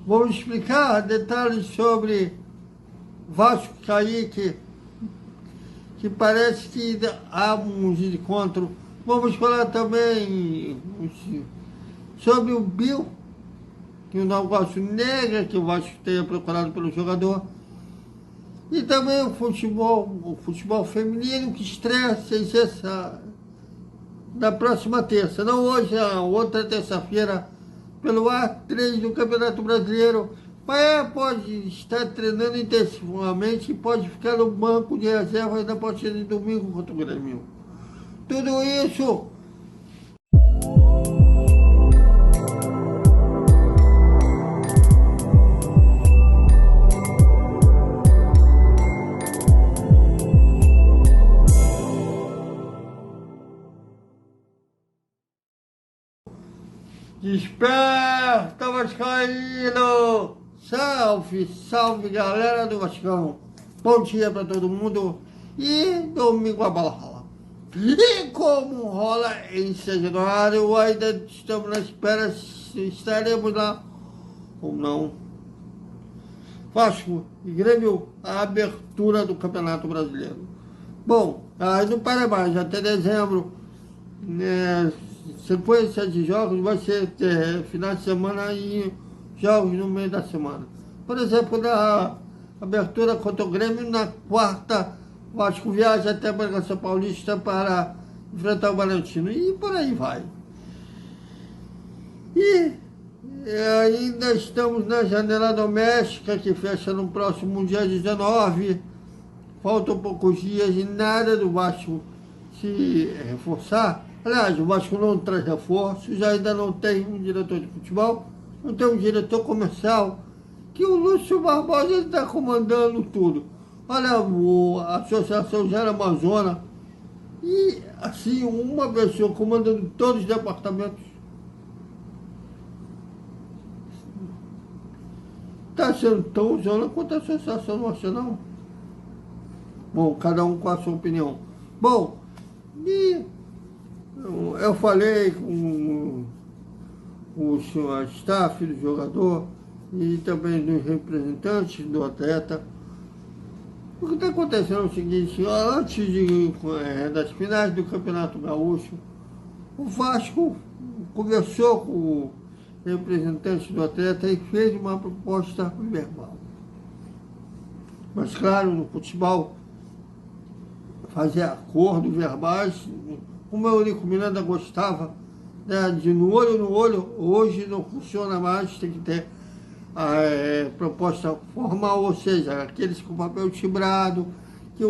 Vamos explicar detalhes sobre Vasco e Kaique, que parece que há um encontro. Vamos falar também sobre o Bill, que o negócio nega que o Vasco tenha procurado pelo jogador. E também o futebol feminino que estreia sem cessar na próxima terça. Não hoje, a outra terça-feira, pelo A3 do Campeonato Brasileiro. Mas pode estar treinando intensivamente e pode ficar no banco de reservas na partida de domingo contra o Grêmio. Tudo isso desperta, Vascaíno! Salve, salve, galera do Vascão! Bom dia para todo mundo e domingo a bola rola. E como rola em São Januário, ainda estamos na espera se estaremos lá ou não. Vasco e Grêmio, a abertura do Campeonato Brasileiro. Bom, não para mais, até dezembro, né, sequência de jogos vai ser final de semana e jogos no meio da semana. Por exemplo, na abertura contra o Grêmio, na quarta, o Vasco viaja até a Bragança Paulista para enfrentar o Bragantino. E por aí vai. E ainda estamos na janela doméstica, que fecha no próximo dia 19. Faltam poucos dias e nada do Vasco se reforçar. Aliás, o Vasco não traz reforços, ainda não tem um diretor de futebol, não tem um diretor comercial, que o Lúcio Barbosa está comandando tudo. Olha, a Associação Gera Amazônia, e assim, uma pessoa comandando todos os departamentos. Está sendo tão zona quanto a Associação Nacional. Bom, cada um com a sua opinião. Bom, e eu falei com o staff do jogador e também dos representantes do atleta. O que está acontecendo é o seguinte: antes das finais do Campeonato Gaúcho, o Vasco conversou com o representante do atleta e fez uma proposta verbal. Mas claro, no futebol, fazer acordos verbais, como o Eurico Miranda gostava, né, de no olho, hoje não funciona mais, tem que ter a proposta formal, ou seja, aqueles com papel timbrado, que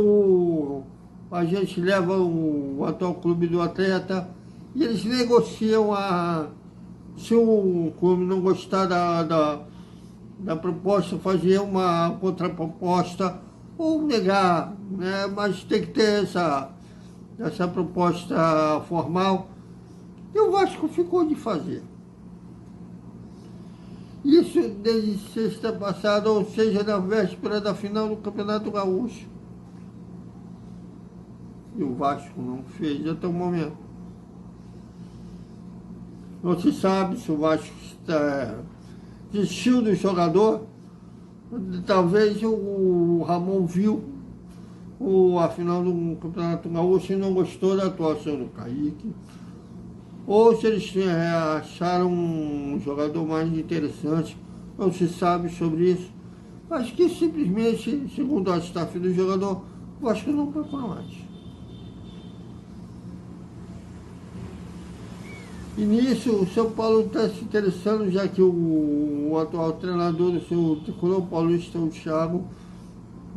a gente leva o atual clube do atleta e eles negociam se o clube não gostar da proposta, fazer uma contraproposta ou negar, né? Mas tem que ter essa proposta formal. E o Vasco ficou de fazer. Isso desde sexta passada, ou seja, na véspera da final do Campeonato Gaúcho. E o Vasco não fez até o momento. Não se sabe se o Vasco desistiu do jogador. Talvez o Ramon viu a final do Campeonato Gaúcho e não gostou da atuação do Kaique. Ou se eles acharam um jogador mais interessante, não se sabe sobre isso. Acho que simplesmente, segundo a staff do jogador, o Vasco não procura mais. E nisso o São Paulo está se interessando, já que o atual treinador do seu tricolor paulista, o Thiago,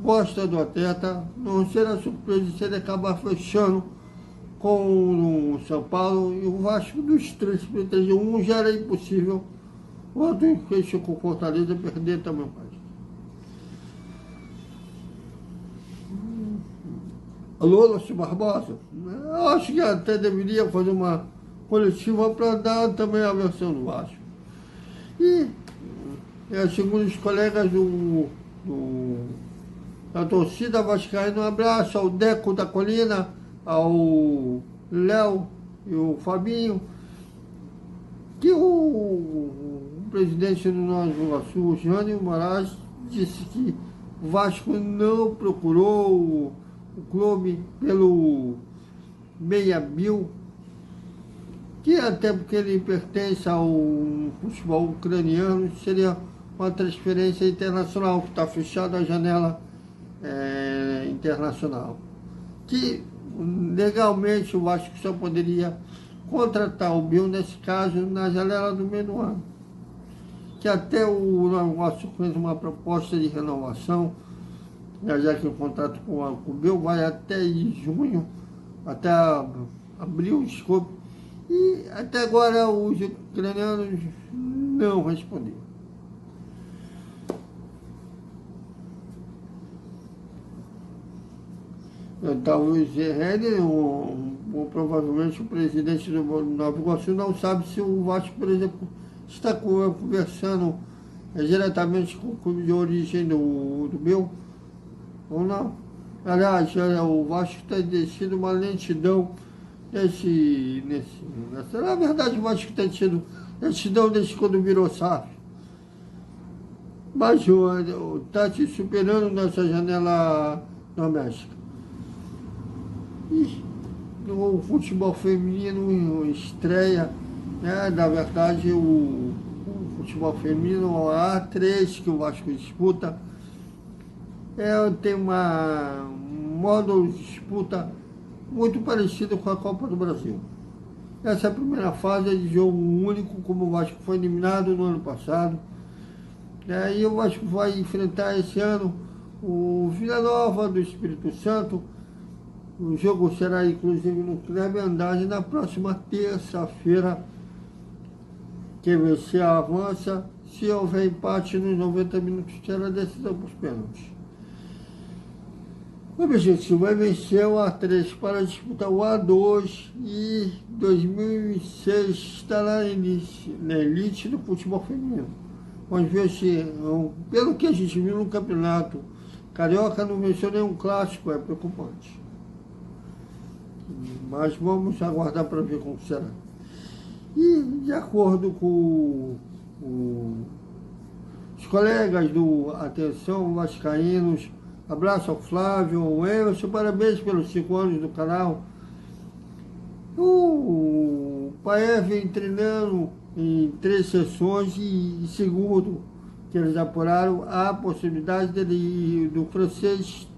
gosta do atleta. Não será surpresa se ele acabar fechando com o São Paulo. E o Vasco, dos três, um já era impossível, o outro fechou com o Fortaleza, perder também mais. Alô, Lúcio Barbosa? Eu acho que até deveria fazer uma coletiva para dar também a versão do Vasco. E, segundo os colegas da torcida vascaína, um abraço ao Deco da Colina, ao Léo e o Fabinho, que o presidente do Nova Iguaçu, Jânio Moraes, disse que o Vasco não procurou o clube pelo meia mil, que até porque ele pertence ao futebol ucraniano, seria uma transferência internacional, que está fechada a janela internacional. Que legalmente o Vasco só poderia contratar o Bill, nesse caso, na janela do meio do ano. Que até o Vasco fez uma proposta de renovação, já que o contrato com o Bill vai até junho, até abril, desculpe, e até agora os ucranianos não responderam. Talvez ele, ou provavelmente o presidente do Nova Iguaçu, não sabe se o Vasco, por exemplo, está conversando diretamente com o clube de origem do meu, ou não. Aliás, o Vasco está descendo uma lentidão na verdade, o Vasco está tido lentidão desde quando virou SAF. Mas está te superando nessa janela doméstica. E o futebol feminino estreia, né? Na verdade, o futebol feminino, a A3 que o Vasco disputa, tem um modo de disputa muito parecido com a Copa do Brasil. Essa primeira fase é de jogo único, como o Vasco foi eliminado no ano passado. E o Vasco vai enfrentar esse ano o Vila Nova do Espírito Santo. O jogo será, inclusive, no Clube Andrade na próxima terça-feira. Quem vencer avança. Se houver empate nos 90 minutos, será decisão por pênaltis. O objetivo é vencer o A3 para disputar o A2 e 2006 estará na elite do futebol feminino. Vamos ver se, pelo que a gente viu no campeonato carioca, não venceu nenhum clássico, é preocupante. Mas vamos aguardar para ver como será. E, de acordo com os colegas do Atenção Vascaínos, abraço ao Flávio, ao Emerson, parabéns pelos 5 anos do canal. O Paé vem treinando em 3 sessões e segundo que eles apuraram, há a possibilidade do francês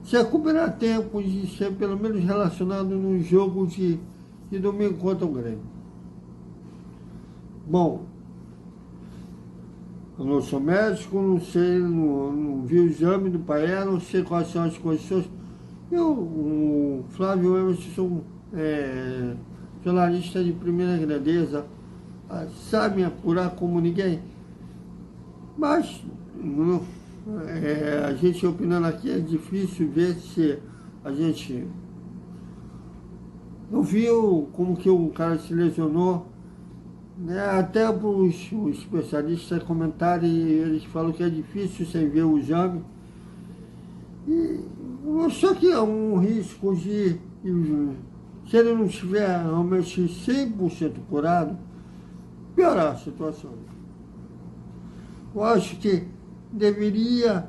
se recuperar a tempo de ser pelo menos relacionado no jogo de domingo contra o Grêmio. Bom, eu não sou médico, não sei, não vi o exame do Paé, não sei quais são as condições. O Flávio Emerson são jornalista de primeira grandeza, sabem apurar como ninguém. Mas a gente opinando aqui é difícil ver se a gente não viu como que o cara se lesionou. Até os especialistas comentarem, eles falam que é difícil sem ver o exame. Só que há um risco de, se ele não estiver realmente 100% curado, piorar a situação. Eu acho que deveria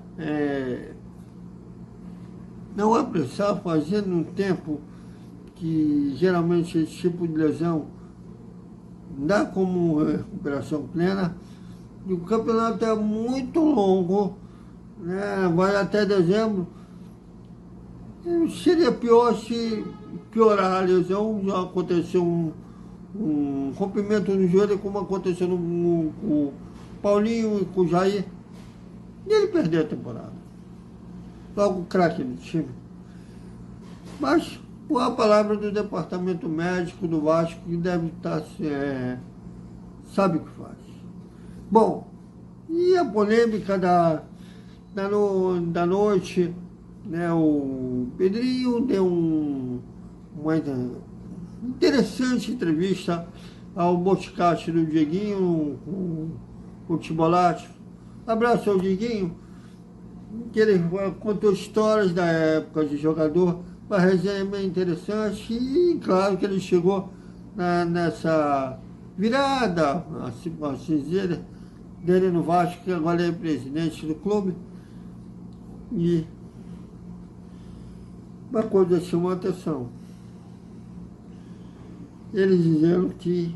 não apressar, fazendo um tempo que geralmente esse tipo de lesão dá como recuperação plena, e o campeonato é muito longo, né? Vai até dezembro. Seria pior se piorar a lesão, já aconteceu um rompimento no joelho, como aconteceu com o Paulinho e com o Jair, e ele perdeu a temporada. Logo o craque do time. Mas a palavra do departamento médico do Vasco, que deve estar, sabe o que faz. Bom, e a polêmica da noite, né? O Pedrinho deu uma interessante entrevista ao podcast do Dieguinho, o Tibolati. Abraço ao Dieguinho, que ele contou histórias da época de jogador. Uma resenha bem interessante e claro que ele chegou nessa virada, assim dizer, dele no Vasco, que agora é presidente do clube. E uma coisa chamou a atenção. Ele dizendo que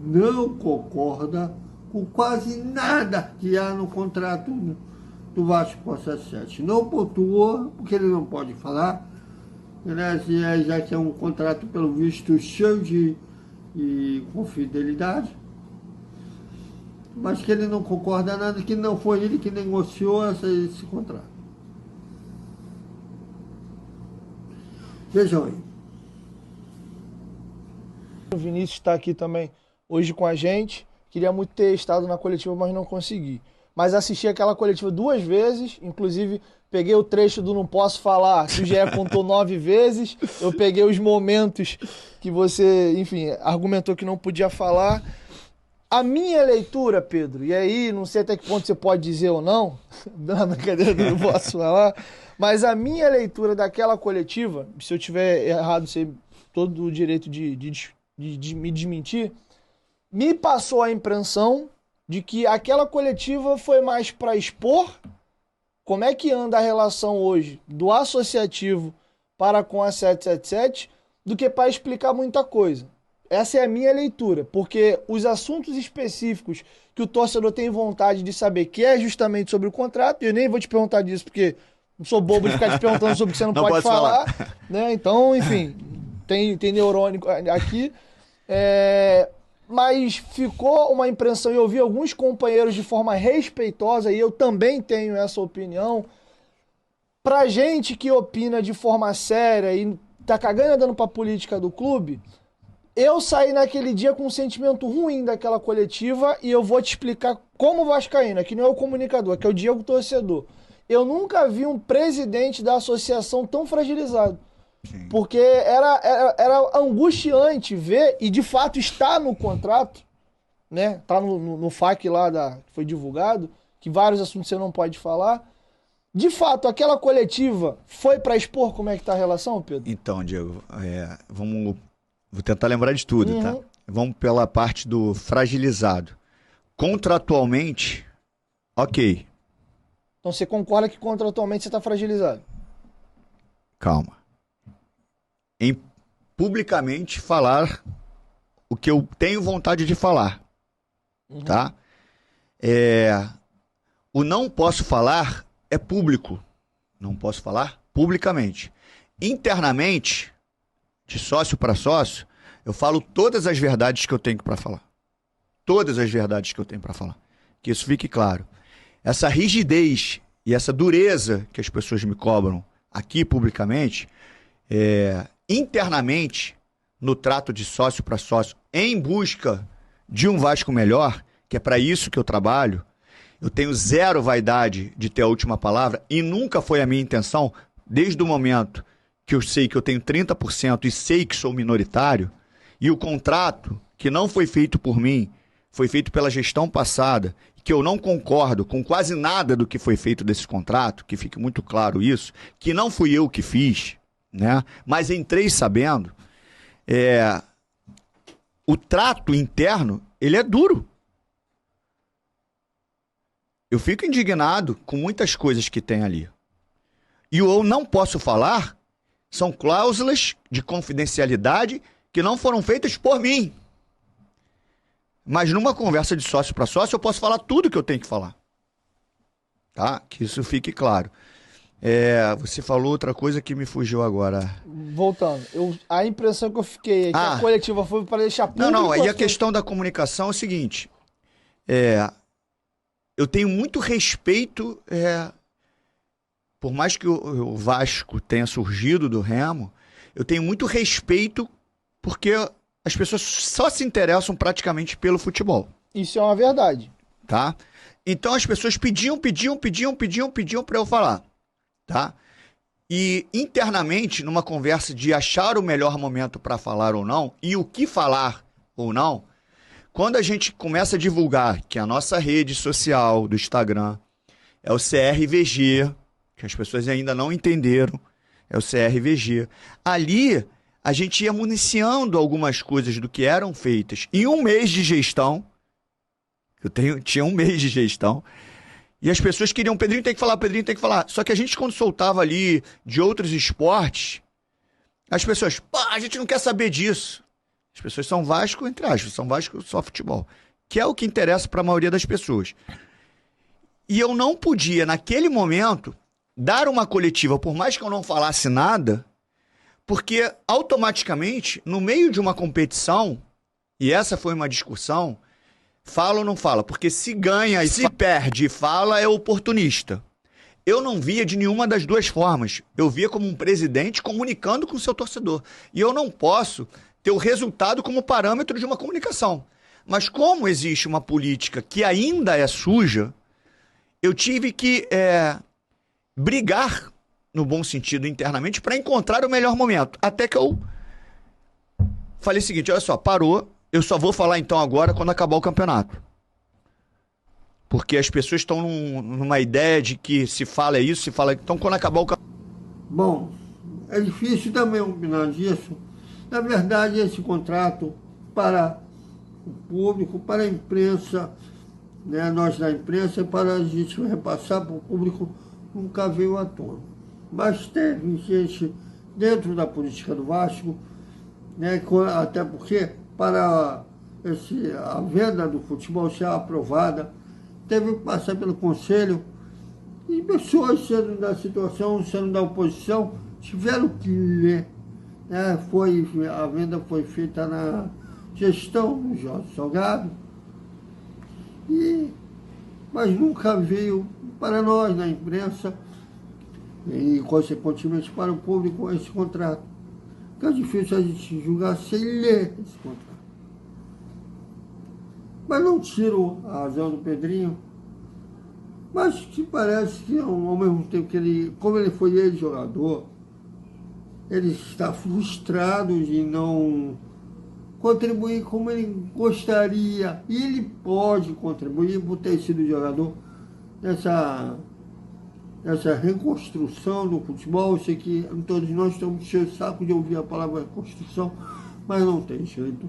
não concorda com quase nada que há no contrato do Vasco com a 77. Não pontua, porque ele não pode falar, né, já que é um contrato, pelo visto, cheio de confidelidade, mas que ele não concorda nada, que não foi ele que negociou esse contrato. Vejam aí. O Vinícius está aqui também hoje com a gente. Queria muito ter estado na coletiva, mas não consegui. Mas assisti aquela coletiva 2 vezes, inclusive peguei o trecho do Não Posso Falar, que o GE contou 9 vezes. Eu peguei os momentos que você, enfim, argumentou que não podia falar. A minha leitura, Pedro, e aí não sei até que ponto você pode dizer ou não, na brincadeira do Não Posso Falar, mas a minha leitura daquela coletiva, se eu tiver errado, você tem todo o direito de me desmentir, me passou a impressão de que aquela coletiva foi mais para expor como é que anda a relação hoje do associativo para com a 777 do que para explicar muita coisa. Essa é a minha leitura, porque os assuntos específicos que o torcedor tem vontade de saber, que é justamente sobre o contrato, e eu nem vou te perguntar disso, porque não sou bobo de ficar te perguntando sobre o que você não pode falar, né? Então, enfim, tem neurônio aqui. Mas ficou uma impressão, e eu vi alguns companheiros de forma respeitosa, e eu também tenho essa opinião, pra gente que opina de forma séria e tá cagando e andando pra política do clube, eu saí naquele dia com um sentimento ruim daquela coletiva, e eu vou te explicar como vascaíno, que não é o comunicador, que é o Diego torcedor. Eu nunca vi um presidente da associação tão fragilizado. Sim. Porque era angustiante ver, e de fato está no contrato, né? Tá no FAQ lá que foi divulgado, que vários assuntos você não pode falar. De fato, aquela coletiva foi para expor como é que tá a relação, Pedro? Então, Diego, vou tentar lembrar de tudo, tá? Vamos pela parte do fragilizado. Contratualmente, ok. Então você concorda que contratualmente você está fragilizado? Calma. Em publicamente falar o que eu tenho vontade de falar, tá? O não posso falar é público. Não posso falar publicamente. Internamente, de sócio para sócio, eu falo todas as verdades que eu tenho para falar. Todas as verdades que eu tenho para falar. Que isso fique claro. Essa rigidez e essa dureza que as pessoas me cobram aqui publicamente, internamente, no trato de sócio para sócio, em busca de um Vasco melhor, que é para isso que eu trabalho, eu tenho zero vaidade de ter a última palavra, e nunca foi a minha intenção, desde o momento que eu sei que eu tenho 30% e sei que sou minoritário, e o contrato, que não foi feito por mim, foi feito pela gestão passada, que eu não concordo com quase nada do que foi feito desse contrato, que fique muito claro isso, que não fui eu que fiz, né? Mas entrei sabendo, o trato interno, ele é duro. Eu fico indignado com muitas coisas que tem ali. E eu não posso falar, são cláusulas de confidencialidade que não foram feitas por mim. Mas numa conversa de sócio para sócio, eu posso falar tudo que eu tenho que falar. Tá? Que isso fique claro. Você falou outra coisa que me fugiu agora. Voltando, a impressão que eu fiquei é que a coletiva foi para deixar público... Não, aí a questão da comunicação é o seguinte. Eu tenho muito respeito, por mais que o Vasco tenha surgido do Remo, eu tenho muito respeito porque as pessoas só se interessam praticamente pelo futebol. Isso é uma verdade. Tá? Então as pessoas pediam para eu falar. Tá? E internamente, numa conversa de achar o melhor momento para falar ou não, e o que falar ou não, quando a gente começa a divulgar que a nossa rede social do Instagram é o CRVG, que as pessoas ainda não entenderam, é o CRVG, ali a gente ia municiando algumas coisas do que eram feitas. Em um mês de gestão, tinha um mês de gestão, e as pessoas queriam, Pedrinho tem que falar, Pedrinho tem que falar. Só que a gente, quando soltava ali de outros esportes, as pessoas, pô, a gente não quer saber disso. As pessoas são Vasco, entre aspas, são Vasco só futebol, que é o que interessa para a maioria das pessoas. E eu não podia, naquele momento, dar uma coletiva, por mais que eu não falasse nada, porque automaticamente, no meio de uma competição, e essa foi uma discussão, fala ou não fala? Porque se ganha e se perde e fala, é oportunista. Eu não via de nenhuma das duas formas. Eu via como um presidente comunicando com o seu torcedor. E eu não posso ter o resultado como parâmetro de uma comunicação. Mas como existe uma política que ainda é suja, eu tive que brigar, no bom sentido, internamente, para encontrar o melhor momento. Até que eu falei o seguinte, olha só, parou, eu só vou falar então agora quando acabar o campeonato. Porque as pessoas estão numa ideia de que se fala isso, se fala... Então, quando acabar o campeonato... Bom, é difícil também opinar disso. Na verdade, esse contrato para o público, para a imprensa, né, nós da imprensa, para a gente repassar para o público, nunca veio à tona. Mas teve gente dentro da política do Vasco, né, até porque para a venda do futebol ser aprovada, teve que passar pelo conselho, e pessoas sendo da situação, sendo da oposição, tiveram que ler. Né? A venda foi feita na gestão do Jorge Salgado, mas nunca veio para nós, na imprensa, e consequentemente para o público, esse contrato. Então é difícil a gente julgar sem ler esse contrato. Mas não tiro a razão do Pedrinho, mas que parece que ao mesmo tempo que ele, como ele foi ex-jogador, ele está frustrado de não contribuir como ele gostaria, e ele pode contribuir por ter sido jogador nessa reconstrução do futebol. Eu sei que todos nós estamos cheios de saco de ouvir a palavra reconstrução, mas não tem jeito.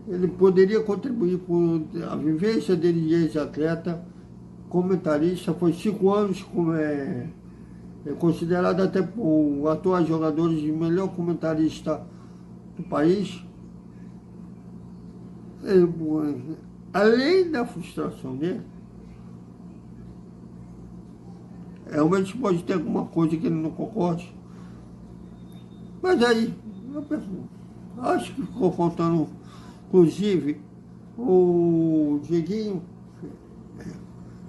Ele poderia contribuir por a vivência dele de ex-atleta, comentarista, foi 5 anos é considerado até por atuais jogadores de melhor comentarista do país. Além da frustração dele, realmente pode ter alguma coisa que ele não concorde. Mas aí, eu pergunto, acho que ficou faltando, inclusive, o Dieguinho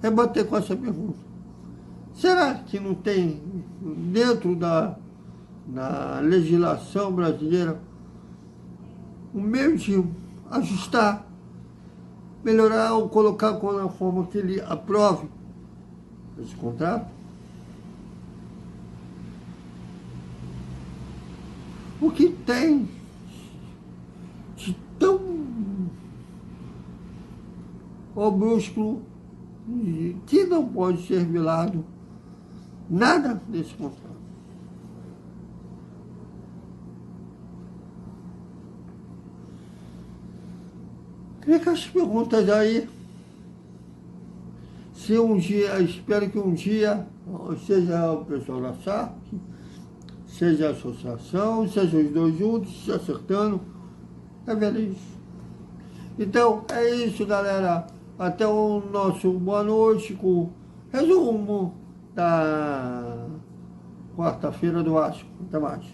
rebater com essa pergunta. Será que não tem, dentro da legislação brasileira, um meio de ajustar, melhorar ou colocar com a forma que ele aprove esse contrato? O que tem de tão obrusco que não pode ser velado? Nada desse contrato. Fica as perguntas aí. Se um dia, espero que um dia, seja o pessoal da SAF, seja a associação, seja os dois juntos, se acertando, é feliz. Então, é isso, galera. Até o nosso boa noite com resumo da quarta-feira do Vasco. Até mais.